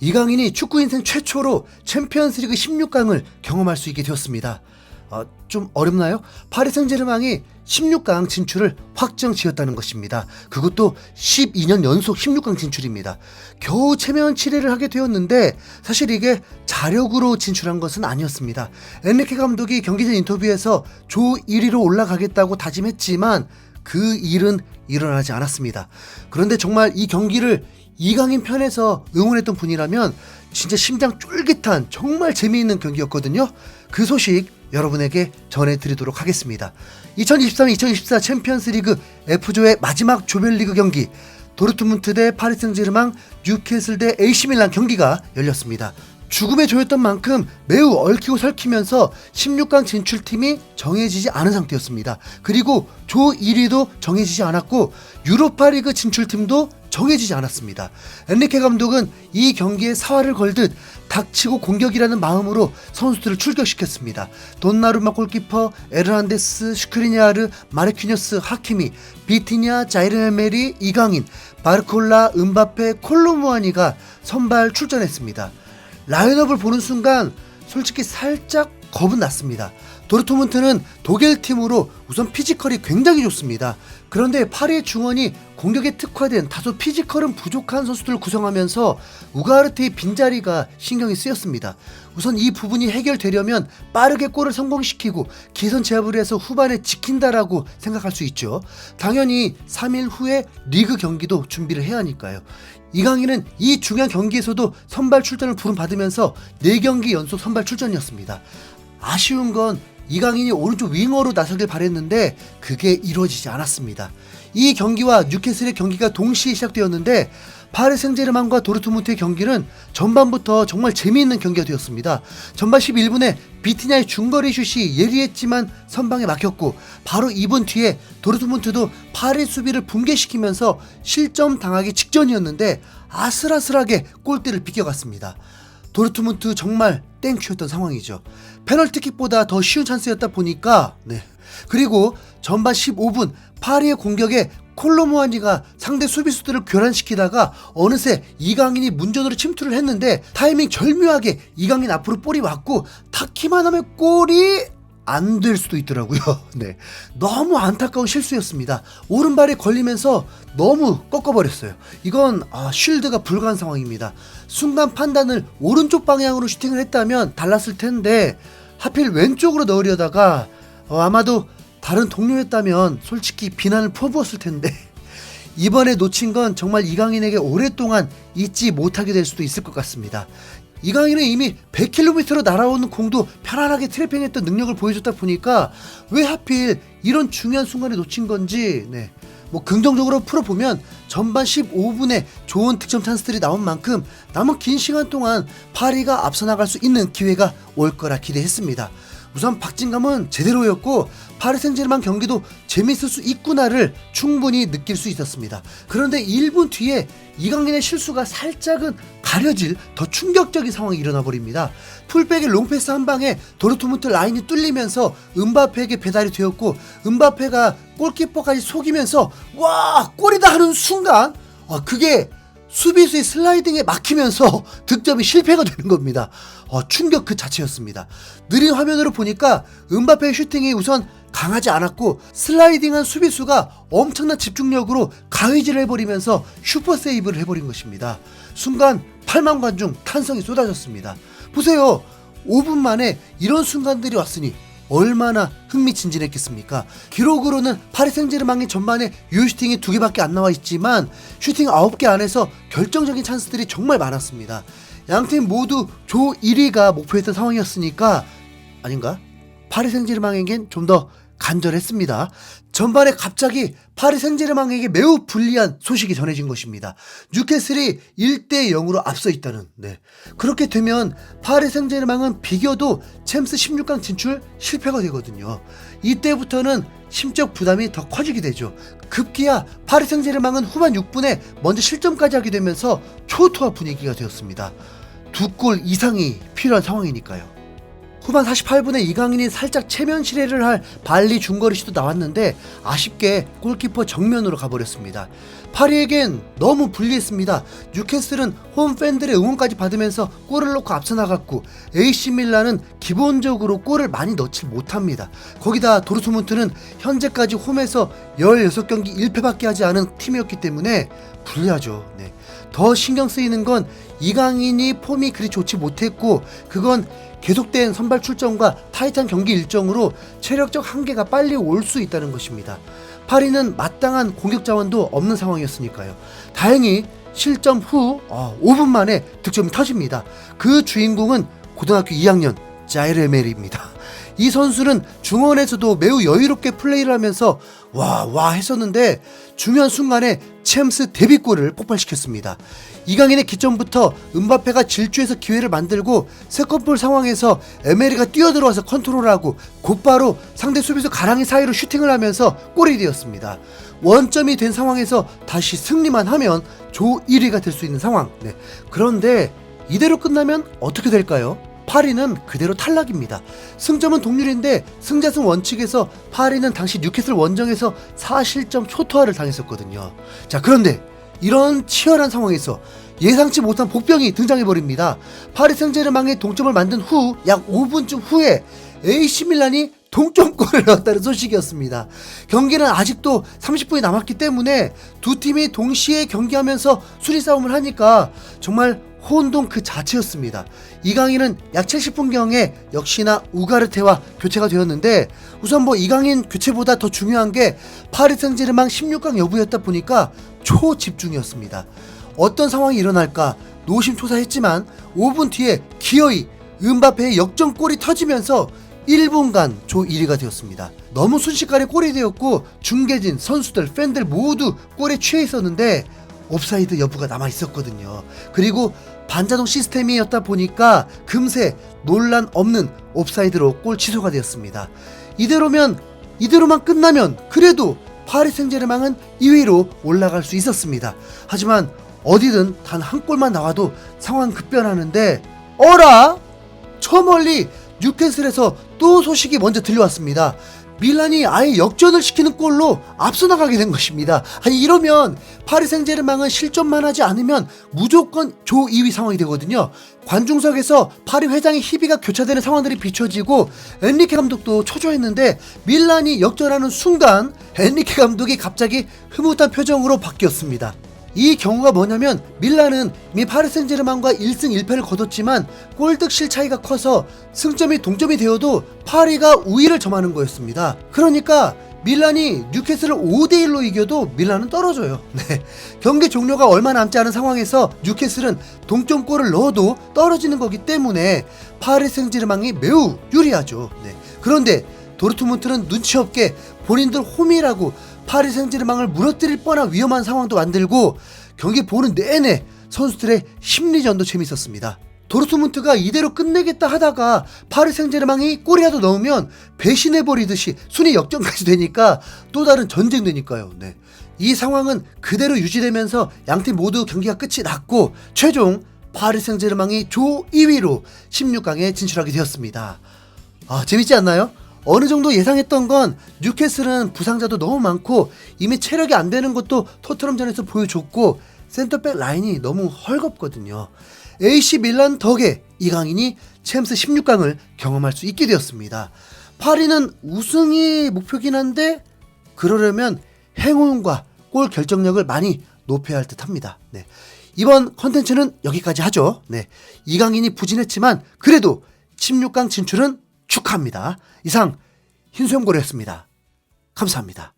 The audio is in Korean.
이강인이 축구 인생 최초로 챔피언스리그 16강을 경험할 수 있게 되었습니다. 좀 어렵나요? 파리 생제르맹이 16강 진출을 확정 지었다는 것입니다. 그것도 12년 연속 16강 진출입니다. 겨우 체면 치레를 하게 되었는데 사실 이게 자력으로 진출한 것은 아니었습니다. 엔리케 감독이 경기 전 인터뷰에서 조 1위로 올라가겠다고 다짐했지만 그 일은 일어나지 않았습니다. 그런데 정말 이 경기를 이강인 편에서 응원했던 분이라면 진짜 심장 쫄깃한 정말 재미있는 경기였거든요. 그 소식 여러분에게 전해드리도록 하겠습니다. 2023-2024 챔피언스리그 F조의 마지막 조별리그 경기, 도르트문트 대 파리 생제르맹, 뉴캐슬 대 AC밀란 경기가 열렸습니다. 죽음의 조였던 만큼 매우 얽히고 설키면서 16강 진출팀이 정해지지 않은 상태였습니다. 그리고 조 1위도 정해지지 않았고 유로파리그 진출팀도 정해지지 않았습니다. 엔리케 감독은 이 경기에 사활을 걸듯 닥치고 공격이라는 마음으로 선수들을 출격시켰습니다. 돈나루마 골키퍼, 에르난데스, 슈크리니아르, 마르퀴뉴스, 하키미, 비티냐, 자이르메리, 이강인, 바르콜라, 은바페, 콜로무아니가 선발 출전했습니다. 라인업을 보는 순간 솔직히 살짝 겁은 났습니다. 도르트문트는 독일 팀으로 우선 피지컬이 굉장히 좋습니다. 그런데 파리의 중원이 공격에 특화된 다소 피지컬은 부족한 선수들을 구성하면서 우가르테의 빈자리가 신경이 쓰였습니다. 우선 이 부분이 해결되려면 빠르게 골을 성공시키고 기선 제압을 해서 후반에 지킨다라고 생각할 수 있죠. 당연히 3일 후에 리그 경기도 준비를 해야 하니까요. 이강인은 이 중요한 경기에서도 선발 출전을 부름받으면서 4경기 연속 선발 출전이었습니다. 아쉬운 건 이강인이 오른쪽 윙어로 나서길 바랬는데 그게 이루어지지 않았습니다. 이 경기와 뉴캐슬의 경기가 동시에 시작되었는데 파리 생제르맹과 도르트문트의 경기는 전반부터 정말 재미있는 경기가 되었습니다. 전반 11분에 비티냐의 중거리 슛이 예리했지만 선방에 막혔고 바로 2분 뒤에 도르트문트도 파리 수비를 붕괴시키면서 실점 당하기 직전이었는데 아슬아슬하게 골대를 비껴갔습니다. 도르트문트 정말 땡큐였던 상황이죠. 페널티킥보다 더 쉬운 찬스였다 보니까 그리고 전반 15분 파리의 공격에 콜로무아니가 상대 수비수들을 교란시키다가 어느새 이강인이 문전으로 침투를 했는데 타이밍 절묘하게 이강인 앞으로 볼이 왔고 닿기만 하면 골이 안 될 수도 있더라고요. 너무 안타까운 실수였습니다. 오른발에 걸리면서 너무 꺾어버렸어요. 이건 쉴드가 불가한 상황입니다. 순간 판단을 오른쪽 방향으로 슈팅을 했다면 달랐을 텐데 하필 왼쪽으로 넣으려다가 아마도 다른 동료였다면 솔직히 비난을 퍼부었을 텐데 이번에 놓친 건 정말 이강인에게 오랫동안 잊지 못하게 될 수도 있을 것 같습니다. 이강인은 이미 100km로 날아오는 공도 편안하게 트래핑했던 능력을 보여줬다 보니까 왜 하필 이런 중요한 순간에 놓친 건지 긍정적으로 풀어보면 전반 15분에 좋은 득점 찬스들이 나온 만큼 남은 긴 시간 동안 파리가 앞서 나갈 수 있는 기회가 올 거라 기대했습니다. 우선 박진감은 제대로였고 파리 생제르맹 경기도 재밌을 수 있구나를 충분히 느낄 수 있었습니다. 그런데 1분 뒤에 이강인의 실수가 살짝은 가려질 더 충격적인 상황이 일어나 버립니다. 풀백의 롱패스 한 방에 도르트문트 라인이 뚫리면서 은바페에게 배달이 되었고 은바페가 골키퍼까지 속이면서 와 골이다 하는 순간 그게 수비수의 슬라이딩에 막히면서 득점이 실패가 되는 겁니다. 충격 그 자체였습니다. 느린 화면으로 보니까 은바페의 슈팅이 우선 강하지 않았고 슬라이딩한 수비수가 엄청난 집중력으로 가위질을 해버리면서 슈퍼 세이브를 해버린 것입니다. 순간 8만 관중 탄성이 쏟아졌습니다. 보세요. 5분 만에 이런 순간들이 왔으니 얼마나 흥미진진했겠습니까? 기록으로는 파리 생제르맹이 전반에 유효 슈팅이 2개밖에 안 나와 있지만 슈팅 9개 안에서 결정적인 찬스들이 정말 많았습니다. 양팀 모두 조 1위가 목표였던 상황이었으니까 아닌가? 파리 생제르맹에겐 좀 더 간절했습니다. 전반에 갑자기 파리 생제르맹에게 매우 불리한 소식이 전해진 것입니다. 뉴캐슬이 1대0으로 앞서 있다는. 그렇게 되면 파리 생제르맹은 비겨도 챔스 16강 진출 실패가 되거든요. 이때부터는 심적 부담이 더 커지게 되죠. 급기야 파리 생제르맹은 후반 6분에 먼저 실점까지 하게 되면서 초토화 분위기가 되었습니다. 2골 이상이 필요한 상황이니까요. 후반 48분에 이강인이 살짝 체면 실례를 할 발리 중거리 슛도 나왔는데 아쉽게 골키퍼 정면으로 가버렸습니다. 파리에겐 너무 불리했습니다. 뉴캐슬은 홈 팬들의 응원까지 받으면서 골을 넣고 앞서 나갔고 AC 밀란은 기본적으로 골을 많이 넣지 못합니다. 거기다 도르트문트는 현재까지 홈에서 16경기 1패밖에 하지 않은 팀이었기 때문에 불리하죠. 네. 더 신경 쓰이는 건 이강인이 폼이 그리 좋지 못했고 그건 계속된 선발 출전과 타이트한 경기 일정으로 체력적 한계가 빨리 올 수 있다는 것입니다. 파리는 마땅한 공격 자원도 없는 상황이었으니까요. 다행히 실점 후 5분 만에 득점이 터집니다. 그 주인공은 고등학교 2학년 자이르 에메리입니다. 이 선수는 중원에서도 매우 여유롭게 플레이를 하면서 와 했었는데 중요한 순간에 챔스 데뷔골을 폭발시켰습니다. 이강인의 기점부터 음바페가 질주해서 기회를 만들고 세컨볼 상황에서 에메리가 뛰어들어와서 컨트롤하고 곧바로 상대 수비수 가랑이 사이로 슈팅을 하면서 골이 되었습니다. 원점이 된 상황에서 다시 승리만 하면 조 1위가 될 수 있는 상황. 네. 그런데 이대로 끝나면 어떻게 될까요? 파리는 그대로 탈락입니다. 승점은 동률인데 승자승 원칙에서 파리는 당시 뉴캐슬 원정에서 4실점 초토화를 당했었거든요. 자, 그런데 이런 치열한 상황에서 예상치 못한 복병이 등장해버립니다. 파리 생제르맹이 동점을 만든 후 약 5분쯤 후에 AC 밀란이 동점골을 넣었다는 소식이었습니다. 경기는 아직도 30분이 남았기 때문에 두 팀이 동시에 경기하면서 수리 싸움을 하니까 정말 혼돈 그 자체였습니다. 이강인은 약 70분경에 역시나 우가르테와 교체가 되었는데 우선 이강인 교체보다 더 중요한 게 파리 생제르맹 16강 여부였다 보니까 초집중이었습니다. 어떤 상황이 일어날까 노심초사했지만 5분 뒤에 기어이 음바페의 역전골이 터지면서 1분간 조 1위가 되었습니다. 너무 순식간에 골이 되었고 중계진, 선수들, 팬들 모두 골에 취해 있었는데 옵사이드 여부가 남아 있었거든요. 그리고 반자동 시스템이었다 보니까 금세 논란 없는 옵사이드로 골 취소가 되었습니다. 이대로만 끝나면 그래도 파리 생제르맹은 2위로 올라갈 수 있었습니다. 하지만 어디든 단 한 골만 나와도 상황 급변하는데 어라? 저 멀리 뉴캐슬에서 또 소식이 먼저 들려왔습니다. 밀란이 아예 역전을 시키는 골로 앞서 나가게 된 것입니다. 아니 이러면 파리 생제르맹은 실점만 하지 않으면 무조건 조 2위 상황이 되거든요. 관중석에서 파리 회장의 희비가 교차되는 상황들이 비춰지고 엔리케 감독도 초조했는데 밀란이 역전하는 순간 엔리케 감독이 갑자기 흐뭇한 표정으로 바뀌었습니다. 이 경우가 뭐냐면 밀란은 이미 파리 생제르맹과 1승 1패를 거뒀지만 골득실 차이가 커서 승점이 동점이 되어도 파리가 우위를 점하는 거였습니다. 그러니까 밀란이 뉴캐슬을 5대1로 이겨도 밀란은 떨어져요. 네. 경기 종료가 얼마 남지 않은 상황에서 뉴캐슬은 동점골을 넣어도 떨어지는 거기 때문에 파리 생제르맹이 매우 유리하죠. 네. 그런데 도르트문트는 눈치 없게 본인들 홈이라고 파리 생제르맹을 무너뜨릴 뻔한 위험한 상황도 만들고 경기 보는 내내 선수들의 심리전도 재밌었습니다. 도르트문트가 이대로 끝내겠다 하다가 파리 생제르맹이 골이라도 넣으면 배신해버리듯이 순위 역전까지 되니까 또 다른 전쟁되니까요. 네. 이 상황은 그대로 유지되면서 양팀 모두 경기가 끝이 났고 최종 파리 생제르맹이 조 2위로 16강에 진출하게 되었습니다. 재밌지 않나요? 어느 정도 예상했던 건 뉴캐슬은 부상자도 너무 많고 이미 체력이 안 되는 것도 토트넘전에서 보여줬고 센터백 라인이 너무 헐겁거든요. AC 밀란 덕에 이강인이 챔스 16강을 경험할 수 있게 되었습니다. 파리는 우승이 목표긴 한데 그러려면 행운과 골 결정력을 많이 높여야 할 듯합니다. 네. 이번 컨텐츠는 여기까지 하죠. 네. 이강인이 부진했지만 그래도 16강 진출은 축하합니다. 이상 흰수염고래였습니다. 감사합니다.